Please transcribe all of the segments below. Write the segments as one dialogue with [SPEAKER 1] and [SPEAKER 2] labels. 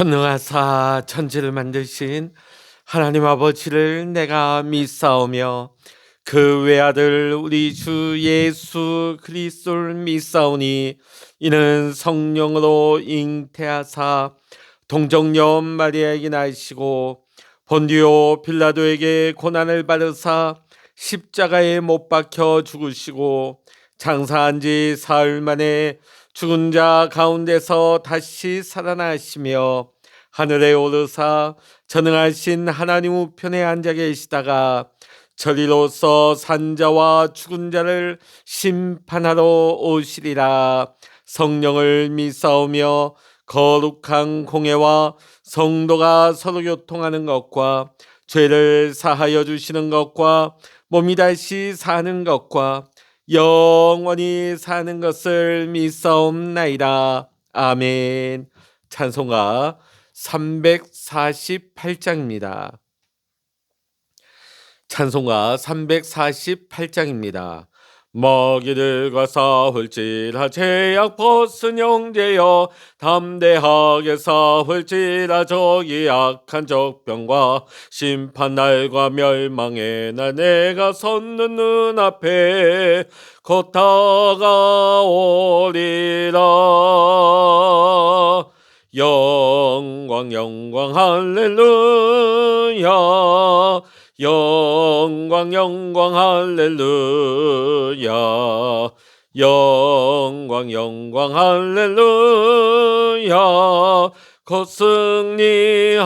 [SPEAKER 1] 전능하사 천지를 만드신 하나님 아버지를 내가 믿사오며 그 외아들 우리 주 예수 그리스도를 믿사오니 이는 성령으로 잉태하사 동정녀 마리아에게 나시고 본디오 빌라도에게 고난을 받으사 십자가에 못 박혀 죽으시고 장사한 지 사흘 만에 죽은 자 가운데서 다시 살아나시며 하늘에 오르사 전능하신 하나님 우편에 앉아 계시다가 저리로서 산자와 죽은 자를 심판하러 오시리라. 성령을 믿사오며 거룩한 공회와 성도가 서로 교통하는 것과 죄를 사하여 주시는 것과 몸이 다시 사는 것과 영원히 사는 것을 믿사옵나이다. 아멘. 찬송가 348장입니다. 찬송가 348장입니다. 먹이들과 싸울지라 죄악 벗은 형제여 담대하게 싸울지라 저기 악한 적병과 심판날과 멸망의 날 내가 섰는 눈앞에 곧 다가오리라. 영광 영광 할렐루야 영광 영광 할렐루야 영광 영광 할렐루야 곧 승리하리라.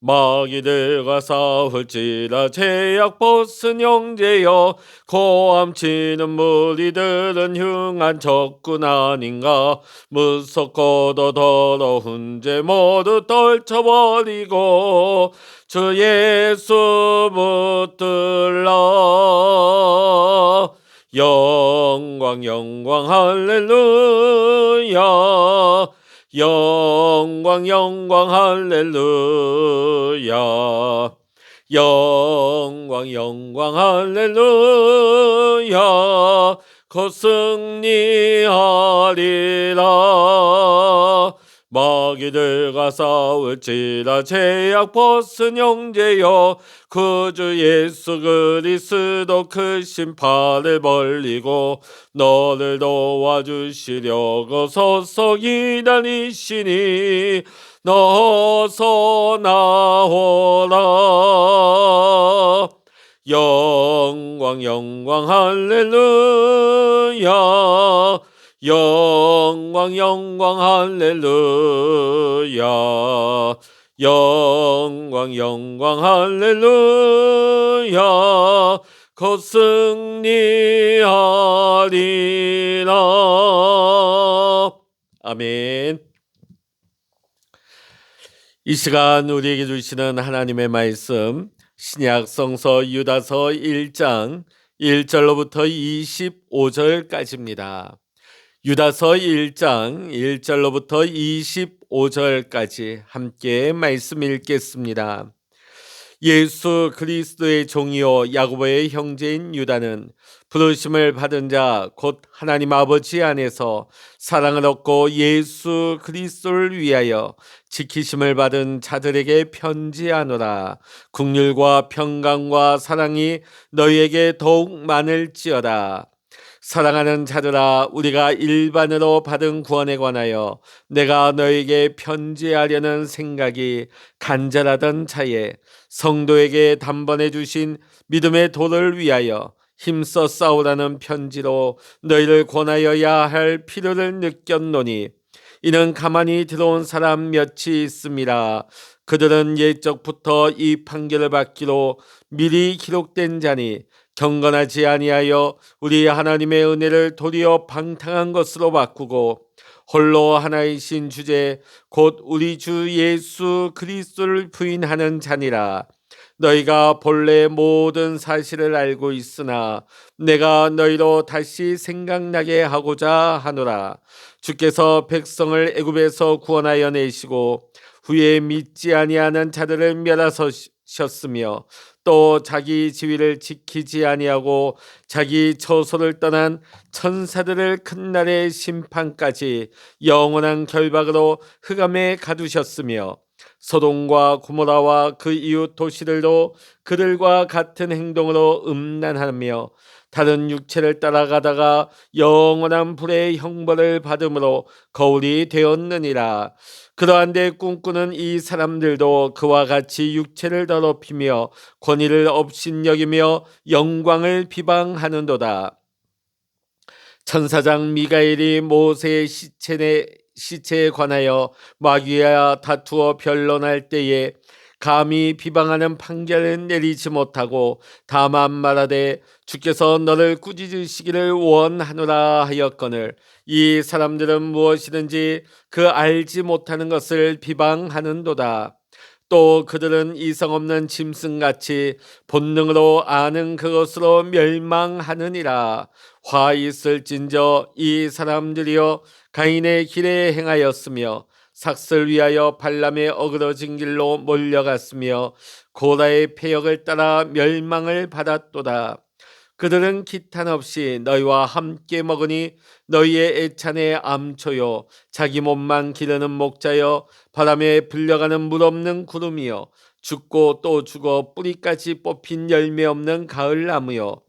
[SPEAKER 1] 마귀들과 싸울지라 죄악 벗은 형제여 고함치는 무리들은 흉한 적군 아닌가. 무섭고도 더러운 죄 모두 떨쳐버리고 주 예수 붙들라. 영광 영광 할렐루야 영광 영광 할렐루야 영광 영광 할렐루야 곧 승리하리라. 마귀들과 싸울지라 죄악 벗은 형제여 구주 예수 그리스도 그 심판을 벌리고 너를 도와주시려고 서서 기다리시니 너서 나오라. 영광 영광 할렐루야 영광 영광 할렐루야 영광 영광 할렐루야 곧 승리하리라. 아멘. 이 시간 우리에게 주시는 하나님의 말씀 신약 성서 유다서 1장 1절로부터 25절까지입니다. 유다서 1장 1절로부터 25절까지 함께 말씀 읽겠습니다. 예수 그리스도의 종이요 야고보의 형제인 유다는 부르심을 받은 자 곧 하나님 아버지 안에서 사랑을 얻고 예수 그리스도를 위하여 지키심을 받은 자들에게 편지하노라. 긍휼과 평강과 사랑이 너희에게 더욱 많을지어다. 사랑하는 자들아, 우리가 일반으로 받은 구원에 관하여 내가 너에게 편지하려는 생각이 간절하던 차에 성도에게 단번에 주신 믿음의 도를 위하여 힘써 싸우라는 편지로 너희를 권하여야 할 필요를 느꼈노니 이는 가만히 들어온 사람 몇이 있음이라. 그들은 옛적부터 이 판결을 받기로 미리 기록된 자니 경건하지 아니하여 우리 하나님의 은혜를 도리어 방탕한 것으로 바꾸고 홀로 하나이신 주제 곧 우리 주 예수 그리스도를 부인하는 자니라. 너희가 본래 모든 사실을 알고 있으나 내가 너희로 다시 생각나게 하고자 하노라. 주께서 백성을 애굽에서 구원하여 내시고 후에 믿지 아니하는 자들을 멸하셨으며 또 자기 지위를 지키지 아니하고 자기 처소를 떠난 천사들을 큰 날의 심판까지 영원한 결박으로 흑암에 가두셨으며 소돔과 고모라와 그 이웃 도시들도 그들과 같은 행동으로 음란하며 다른 육체를 따라가다가 영원한 불의 형벌을 받음으로 거울이 되었느니라. 그러한데 꿈꾸는 이 사람들도 그와 같이 육체를 더럽히며 권위를 업신여기며 영광을 비방하는도다. 천사장 미가엘이 모세의 시체에 관하여 마귀와 다투어 변론할 때에 감히 비방하는 판결을 내리지 못하고 다만 말하되 주께서 너를 꾸짖으시기를 원하노라 하였거늘 이 사람들은 무엇이든지 그 알지 못하는 것을 비방하는도다. 또 그들은 이성 없는 짐승같이 본능으로 아는 그것으로 멸망하느니라. 화 있을진저 이 사람들이여 가인의 길에 행하였으며 삭슬 위하여 발람의 어그러진 길로 몰려갔으며 고라의 패역을 따라 멸망을 받았도다. 그들은 기탄 없이 너희와 함께 먹으니 너희의 애찬의 암초요 자기 몸만 기르는 목자여 바람에 불려가는 물 없는 구름이여 죽고 또 죽어 뿌리까지 뽑힌 열매 없는 가을나무여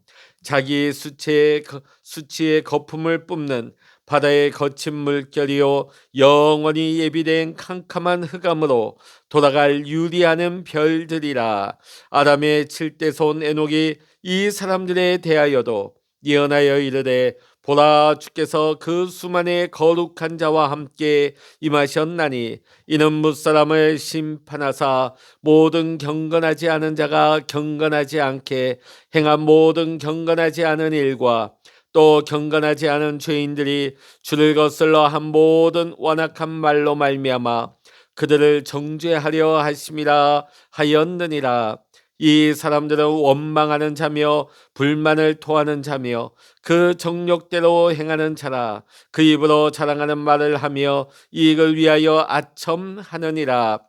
[SPEAKER 1] 자기 수치의 거품을 뿜는 바다의 거친 물결이요 영원히 예비된 캄캄한 흑암으로 돌아갈 유리하는 별들이라. 아담의 7대 손 에녹이 이 사람들에 대하여도 예언하여 이르되 보라 주께서 그 수만의 거룩한 자와 함께 임하셨나니 이는 무사람을 심판하사 모든 경건하지 않은 자가 경건하지 않게 행한 모든 경건하지 않은 일과 또 경건하지 않은 죄인들이 주를 거슬러 한 모든 완악한 말로 말미암아 그들을 정죄하려 하심이라 하였느니라. 이 사람들은 원망하는 자며 불만을 토하는 자며 그 정욕대로 행하는 자라. 그 입으로 자랑하는 말을 하며 이익을 위하여 아첨하느니라.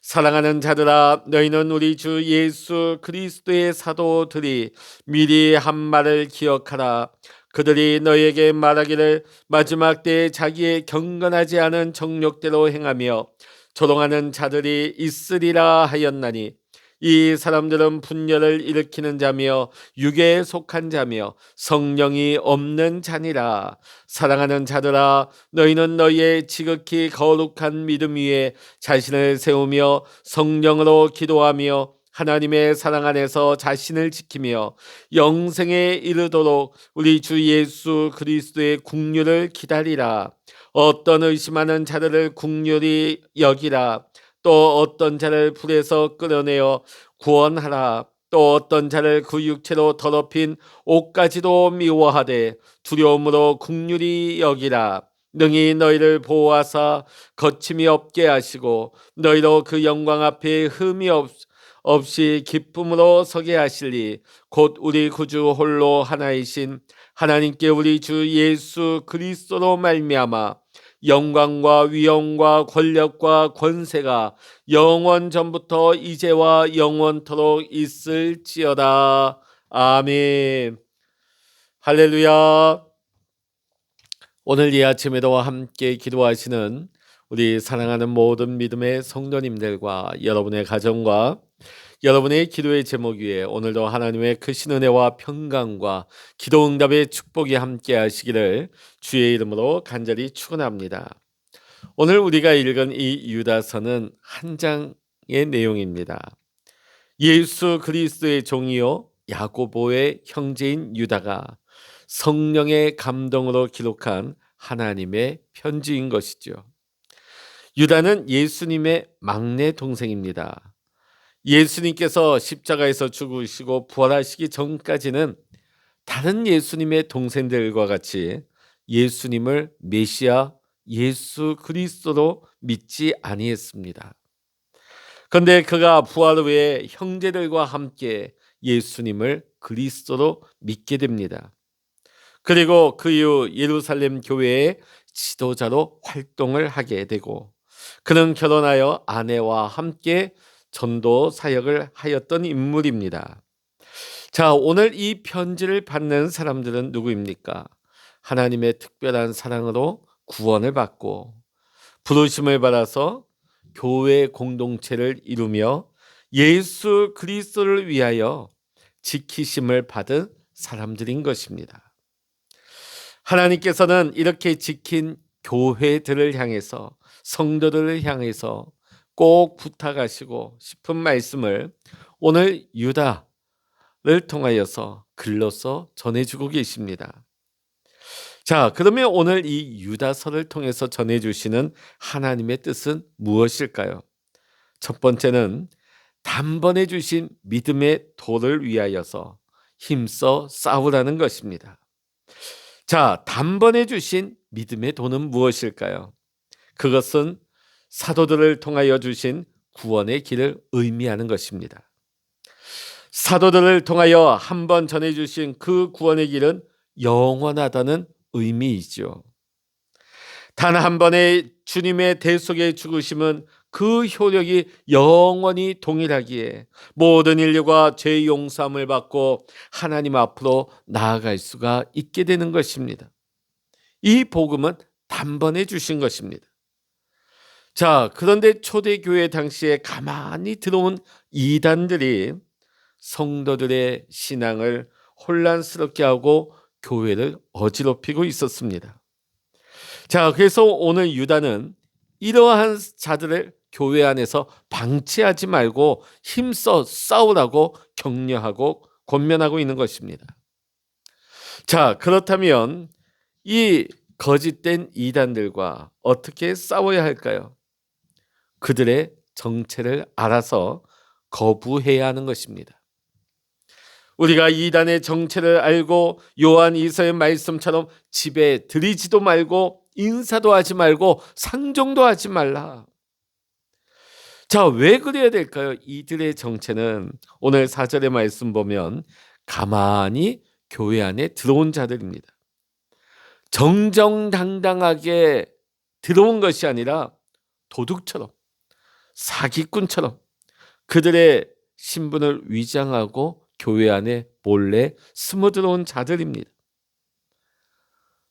[SPEAKER 1] 사랑하는 자들아 너희는 우리 주 예수 그리스도의 사도들이 미리 한 말을 기억하라. 그들이 너희에게 말하기를 마지막 때에 자기의 경건하지 않은 정욕대로 행하며 조롱하는 자들이 있으리라 하였나니 이 사람들은 분열을 일으키는 자며 육에 속한 자며 성령이 없는 자니라. 사랑하는 자들아 너희는 너희의 지극히 거룩한 믿음 위에 자신을 세우며 성령으로 기도하며 하나님의 사랑 안에서 자신을 지키며 영생에 이르도록 우리 주 예수 그리스도의 국류를 기다리라. 어떤 의심하는 자들을 국률이 여기라. 또 어떤 자를 불에서 끌어내어 구원하라. 또 어떤 자를 그 육체로 더럽힌 옷까지도 미워하되 두려움으로 국률이 여기라. 능히 너희를 보호하사 거침이 없게 하시고 너희로 그 영광 앞에 흠이 없이 기쁨으로 서게 하시리. 곧 우리 구주 홀로 하나이신 하나님께 우리 주 예수 그리스도로 말미암아 영광과 위엄과 권력과 권세가 영원 전부터 이제와 영원토록 있을지어다. 아멘. 할렐루야. 오늘 이 아침에도 함께 기도하시는 우리 사랑하는 모든 믿음의 성도님들과 여러분의 가정과 여러분의 기도의 제목 위에 오늘도 하나님의 크신 은혜와 평강과 기도 응답의 축복이 함께 하시기를 주의 이름으로 간절히 축원합니다. 오늘 우리가 읽은 이 유다서는 한 장의 내용입니다. 예수 그리스도의 종이요 야고보의 형제인 유다가 성령의 감동으로 기록한 하나님의 편지인 것이죠. 유다는 예수님의 막내 동생입니다. 예수님께서 십자가에서 죽으시고 부활하시기 전까지는 다른 예수님의 동생들과 같이 예수님을 메시아 예수 그리스도로 믿지 아니했습니다. 그런데 그가 부활 후에 형제들과 함께 예수님을 그리스도로 믿게 됩니다. 그리고 그 이후 예루살렘 교회의 지도자로 활동을 하게 되고 그는 결혼하여 아내와 함께 전도 사역을 하였던 인물입니다. 자, 오늘 이 편지를 받는 사람들은 누구입니까? 하나님의 특별한 사랑으로 구원을 받고 부르심을 받아서 교회 공동체를 이루며 예수 그리스도를 위하여 지키심을 받은 사람들인 것입니다. 하나님께서는 이렇게 지킨 교회들을 향해서, 성도들을 향해서 꼭 부탁하시고 싶은 말씀을 오늘 유다를 통하여서 글로써 전해주고 계십니다. 자, 그러면 오늘 이 유다서를 통해서 전해주시는 하나님의 뜻은 무엇일까요? 첫 번째는 단번에 주신 믿음의 도를 위하여서 힘써 싸우라는 것입니다. 자, 단번에 주신 믿음의 도는 무엇일까요? 그것은 사도들을 통하여 주신 구원의 길을 의미하는 것입니다. 사도들을 통하여 한번 전해주신 그 구원의 길은 영원하다는 의미이죠. 단 한 번의 주님의 대속의 죽으심은 그 효력이 영원히 동일하기에 모든 인류가 죄 용서함을 받고 하나님 앞으로 나아갈 수가 있게 되는 것입니다. 이 복음은 단번에 주신 것입니다. 자, 그런데 초대교회 당시에 가만히 들어온 이단들이 성도들의 신앙을 혼란스럽게 하고 교회를 어지럽히고 있었습니다. 자, 그래서 오늘 유다는 이러한 자들을 교회 안에서 방치하지 말고 힘써 싸우라고 격려하고 권면하고 있는 것입니다. 자, 그렇다면 이 거짓된 이단들과 어떻게 싸워야 할까요? 그들의 정체를 알아서 거부해야 하는 것입니다. 우리가 이단의 정체를 알고 요한 이서의 말씀처럼 집에 들이지도 말고 인사도 하지 말고 상종도 하지 말라. 자, 왜 그래야 될까요? 이들의 정체는 오늘 4절의 말씀 보면 가만히 교회 안에 들어온 자들입니다. 정정당당하게 들어온 것이 아니라 도둑처럼, 사기꾼처럼 그들의 신분을 위장하고 교회 안에 몰래 스며들어온 자들입니다.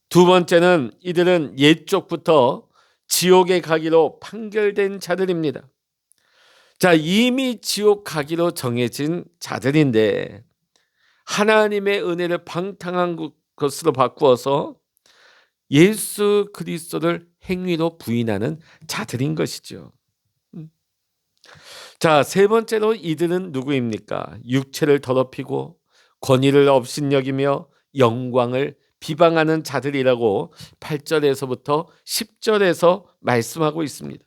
[SPEAKER 1] 두 번째는 이들은 옛적부터 지옥에 가기로 판결된 자들입니다. 자, 이미 지옥 가기로 정해진 자들인데 하나님의 은혜를 방탕한 것으로 바꾸어서 예수 그리스도를 행위로 부인하는 자들인 것이죠. 자, 세 번째로 이들은 누구입니까? 육체를 더럽히고 권위를 업신여기며 영광을 비방하는 자들이라고 8절에서부터 10절에서 말씀하고 있습니다.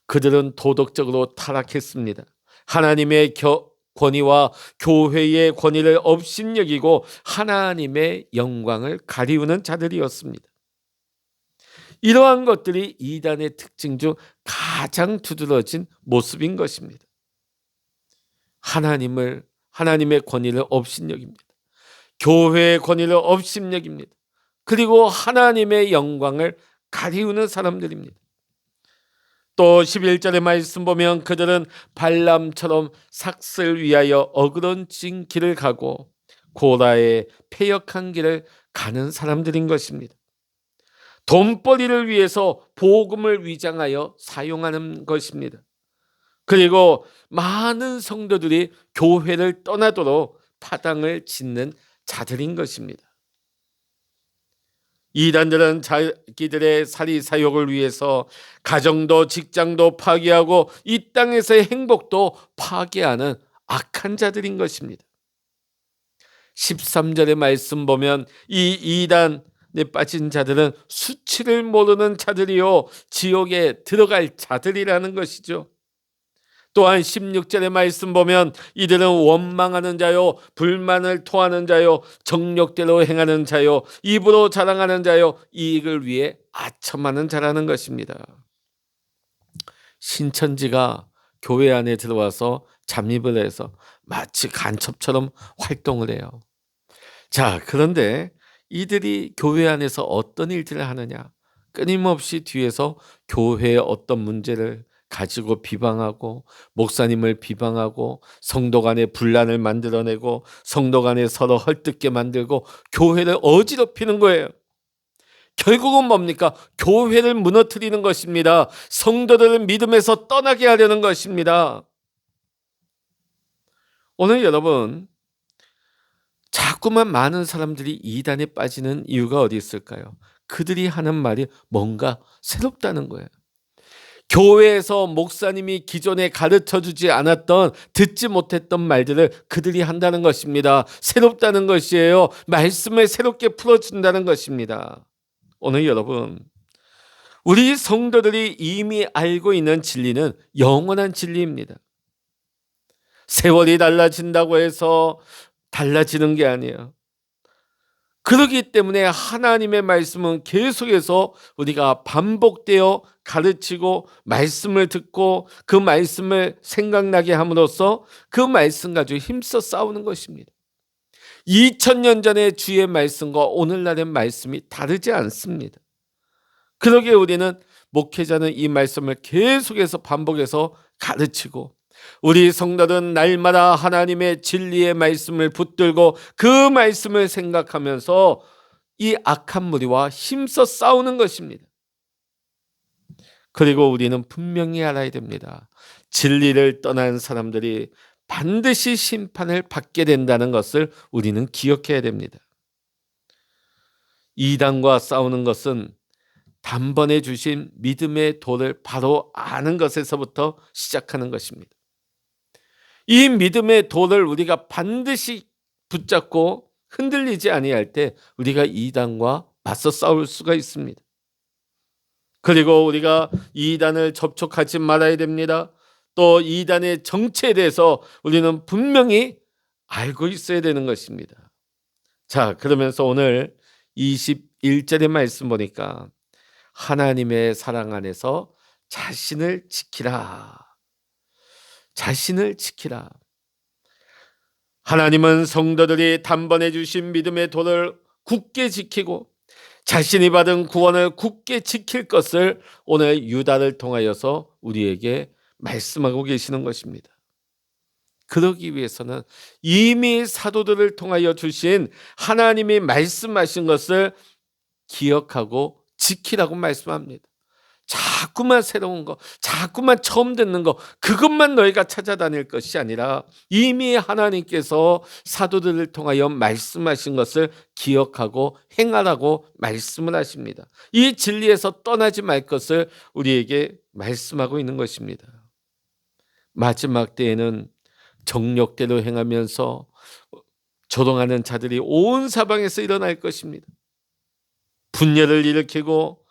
[SPEAKER 1] 그들은 도덕적으로 타락했습니다. 하나님의 권위와 교회의 권위를 업신여기고 하나님의 영광을 가리우는 자들이었습니다. 이러한 것들이 이단의 특징 중 가장 두드러진 모습인 것입니다. 하나님의 권위를 업신여깁니다. 교회의 권위를 업신여깁니다. 그리고 하나님의 영광을 가리우는 사람들입니다. 또 11절의 말씀 보면 그들은 발람처럼 삭슬 위하여 어그러진 길을 가고 고라의 패역한 길을 가는 사람들인 것입니다. 돈벌이를 위해서 복음을 위장하여 사용하는 것입니다. 그리고 많은 성도들이 교회를 떠나도록 파당을 짓는 자들인 것입니다. 이단들은 자기들의 사리사욕을 위해서 가정도 직장도 파괴하고 이 땅에서의 행복도 파괴하는 악한 자들인 것입니다. 13절의 말씀 보면 이 이단에 빠진 자들은 수치를 모르는 자들이요 지옥에 들어갈 자들이라는 것이죠. 또한 16절의 말씀 보면 이들은 원망하는 자요 불만을 토하는 자요 정욕대로 행하는 자요 입으로 자랑하는 자요 이익을 위해 아첨하는 자라는 것입니다. 신천지가 교회 안에 들어와서 잠입을 해서 마치 간첩처럼 활동을 해요. 자, 그런데 이들이 교회 안에서 어떤 일들을 하느냐? 끊임없이 뒤에서 교회의 어떤 문제를 가지고 비방하고 목사님을 비방하고 성도 간에 분란을 만들어내고 성도 간에 서로 헐뜯게 만들고 교회를 어지럽히는 거예요. 결국은 뭡니까? 교회를 무너뜨리는 것입니다. 성도들을 믿음에서 떠나게 하려는 것입니다. 오늘 여러분, 자꾸만 많은 사람들이 이단에 빠지는 이유가 어디 있을까요? 그들이 하는 말이 뭔가 새롭다는 거예요. 교회에서 목사님이 기존에 가르쳐주지 않았던, 듣지 못했던 말들을 그들이 한다는 것입니다. 새롭다는 것이에요. 말씀을 새롭게 풀어준다는 것입니다. 오늘 여러분, 우리 성도들이 이미 알고 있는 진리는 영원한 진리입니다. 세월이 달라진다고 해서 달라지는 게 아니에요. 그렇기 때문에 하나님의 말씀은 계속해서 우리가 반복되어 가르치고 말씀을 듣고 그 말씀을 생각나게 함으로써 그 말씀 가지고 힘써 싸우는 것입니다. 2000년 전의 주의 말씀과 오늘날의 말씀이 다르지 않습니다. 그러기에 우리는 목회자는 이 말씀을 계속해서 반복해서 가르치고 우리 성도들은 날마다 하나님의 진리의 말씀을 붙들고 그 말씀을 생각하면서 이 악한 무리와 힘써 싸우는 것입니다. 그리고 우리는 분명히 알아야 됩니다. 진리를 떠난 사람들이 반드시 심판을 받게 된다는 것을 우리는 기억해야 됩니다. 이단과 싸우는 것은 단번에 주신 믿음의 도를 바로 아는 것에서부터 시작하는 것입니다. 이 믿음의 도를 우리가 반드시 붙잡고 흔들리지 아니할 때 우리가 이단과 맞서 싸울 수가 있습니다. 그리고 우리가 이단을 접촉하지 말아야 됩니다. 또 이단의 정체에 대해서 우리는 분명히 알고 있어야 되는 것입니다. 자, 그러면서 오늘 21절의 말씀 보니까 하나님의 사랑 안에서 자신을 지키라. 자신을 지키라. 하나님은 성도들이 단번에 주신 믿음의 도를 굳게 지키고 자신이 받은 구원을 굳게 지킬 것을 오늘 유다를 통하여서 우리에게 말씀하고 계시는 것입니다. 그러기 위해서는 이미 사도들을 통하여 주신 하나님이 말씀하신 것을 기억하고 지키라고 말씀합니다. 자꾸만 새로운 거, 자꾸만 처음 듣는 거, 그것만 너희가 찾아다닐 것이 아니라 이미 하나님께서 사도들을 통하여 말씀하신 것을 기억하고 행하라고 말씀을 하십니다. 이 진리에서 떠나지 말 것을 우리에게 말씀하고 있는 것입니다. 마지막 때에는 정욕대로 행하면서 조롱하는 자들이 온 사방에서 일어날 것입니다. 분열을 일으키고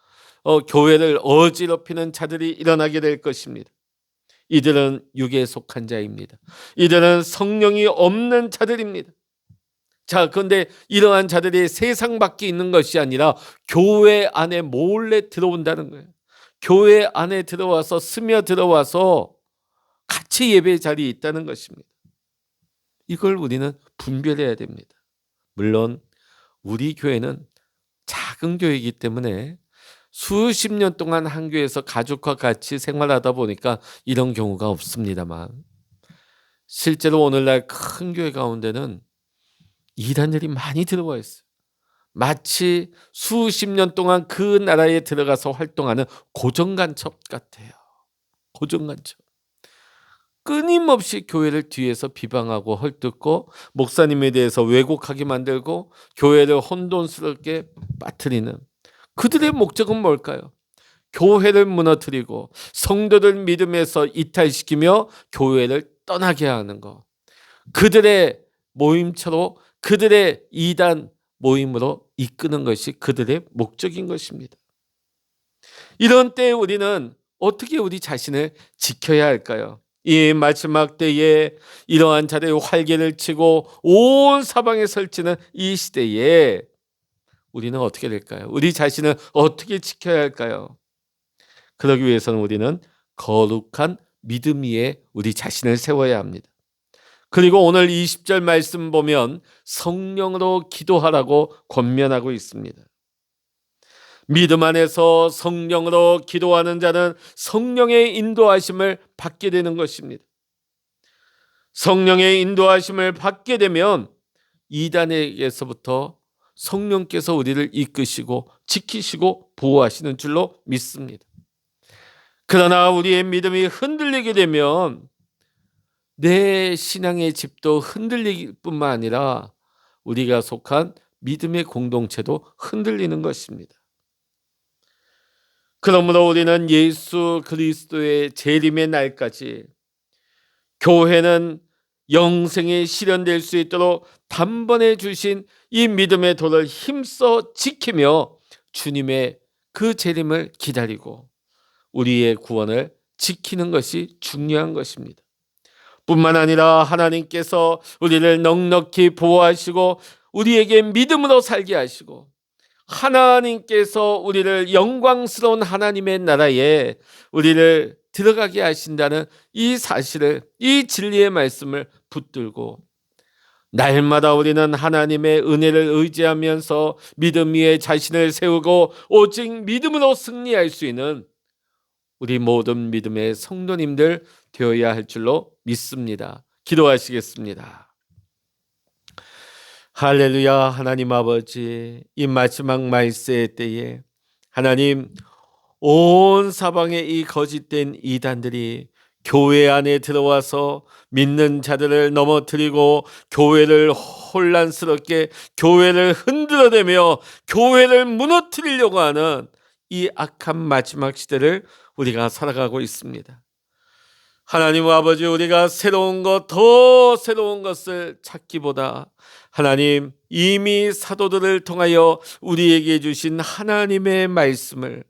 [SPEAKER 1] 교회를 어지럽히는 자들이 일어나게 될 것입니다. 이들은 육에 속한 자입니다. 이들은 성령이 없는 자들입니다. 자, 그런데 이러한 자들이 세상 밖에 있는 것이 아니라 교회 안에 몰래 들어온다는 거예요. 교회 안에 들어와서 스며들어와서 같이 예배 자리에 있다는 것입니다. 이걸 우리는 분별해야 됩니다. 물론 우리 교회는 작은 교회이기 때문에 수십 년 동안 한 교회에서 가족과 같이 생활하다 보니까 이런 경우가 없습니다만 실제로 오늘날 큰 교회 가운데는 이단들이 많이 들어와 있어요. 마치 수십 년 동안 그 나라에 들어가서 활동하는 고정간첩 같아요. 고정간첩. 끊임없이 교회를 뒤에서 비방하고 헐뜯고 목사님에 대해서 왜곡하게 만들고 교회를 혼돈스럽게 빠뜨리는 그들의 목적은 뭘까요? 교회를 무너뜨리고 성도들 믿음에서 이탈시키며 교회를 떠나게 하는 것. 그들의 모임처로 그들의 이단 모임으로 이끄는 것이 그들의 목적인 것입니다. 이런 때에 우리는 어떻게 우리 자신을 지켜야 할까요? 이 마지막 때에 이러한 자들의 활개를 치고 온 사방에 설치는 이 시대에 우리는 어떻게 될까요? 우리 자신을 어떻게 지켜야 할까요? 그러기 위해서는 우리는 거룩한 믿음 위에 우리 자신을 세워야 합니다. 그리고 오늘 20절 말씀 보면 성령으로 기도하라고 권면하고 있습니다. 믿음 안에서 성령으로 기도하는 자는 성령의 인도하심을 받게 되는 것입니다. 성령의 인도하심을 받게 되면 이단에게서부터 성령께서 우리를 이끄시고 지키시고 보호하시는 줄로 믿습니다. 그러나 우리의 믿음이 흔들리게 되면 내 신앙의 집도 흔들릴 뿐만 아니라 우리가 속한 믿음의 공동체도 흔들리는 것입니다. 그러므로 우리는 예수 그리스도의 재림의 날까지 교회는 영생에 실현될 수 있도록 단번에 주신 이 믿음의 도를 힘써 지키며 주님의 그 재림을 기다리고 우리의 구원을 지키는 것이 중요한 것입니다. 뿐만 아니라 하나님께서 우리를 넉넉히 보호하시고 우리에게 믿음으로 살게 하시고 하나님께서 우리를 영광스러운 하나님의 나라에 우리를 들어가게 하신다는 이 사실을, 이 진리의 말씀을 붙들고 날마다 우리는 하나님의 은혜를 의지하면서 믿음 위에 자신을 세우고 오직 믿음으로 승리할 수 있는 우리 모든 믿음의 성도님들 되어야 할 줄로 믿습니다. 기도하시겠습니다. 할렐루야. 하나님 아버지, 이 마지막 말세의 때에 하나님, 온 사방에 이 거짓된 이단들이 교회 안에 들어와서 믿는 자들을 넘어뜨리고 교회를 혼란스럽게, 교회를 흔들어대며 교회를 무너뜨리려고 하는 이 악한 마지막 시대를 우리가 살아가고 있습니다. 하나님 아버지, 우리가 새로운 것, 더 새로운 것을 찾기보다 하나님, 이미 사도들을 통하여 우리에게 주신 하나님의 말씀을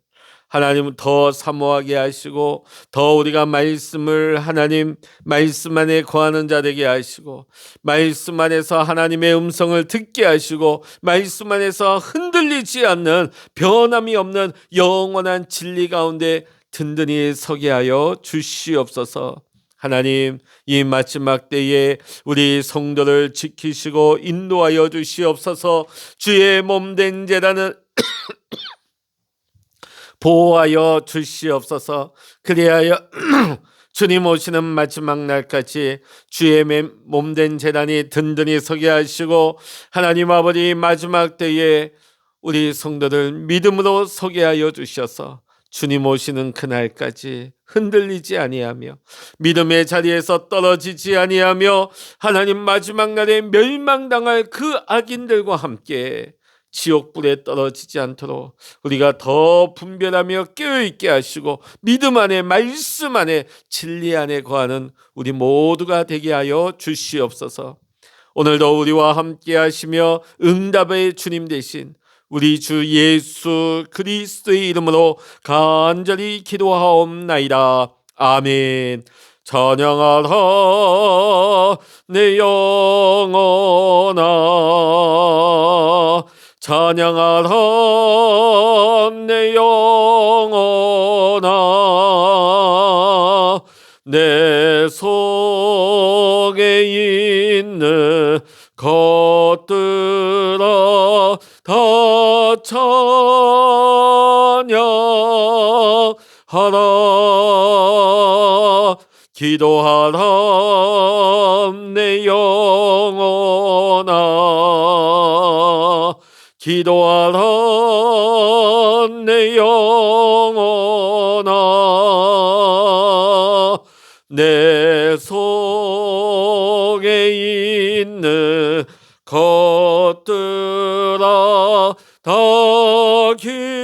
[SPEAKER 1] 하나님은 더 사모하게 하시고 더 우리가 말씀을 하나님 말씀 안에 거하는 자 되게 하시고 말씀 안에서 하나님의 음성을 듣게 하시고 말씀 안에서 흔들리지 않는 변함이 없는 영원한 진리 가운데 든든히 서게 하여 주시옵소서. 하나님, 이 마지막 때에 우리 성도를 지키시고 인도하여 주시옵소서. 주의 몸된 제단은 보호하여 주시옵소서. 그리하여 주님 오시는 마지막 날까지 주의 몸된 제단이 든든히 서게 하시고 하나님 아버지, 마지막 때에 우리 성도들 믿음으로 서게 하여 주셔서 주님 오시는 그날까지 흔들리지 아니하며 믿음의 자리에서 떨어지지 아니하며 하나님 마지막 날에 멸망당할 그 악인들과 함께 지옥불에 떨어지지 않도록 우리가 더 분별하며 깨어있게 하시고 믿음 안에 말씀 안에 진리 안에 거하는 우리 모두가 되게 하여 주시옵소서. 오늘도 우리와 함께 하시며 응답의 주님 되신 우리 주 예수 그리스도의 이름으로 간절히 기도하옵나이다. 아멘. 찬양하라 내 영혼아, 찬양하라 내 영혼아, 내 속에 있는 것들아 다 찬양하라. 기도하라 내 영혼아, 기도하라 내 영혼아, 내 속에 있는 것들아 다 기도하라.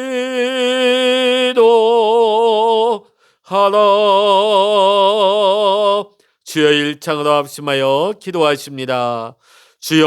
[SPEAKER 1] 주여, 일창으로 합심하여 기도하십니다. 주여,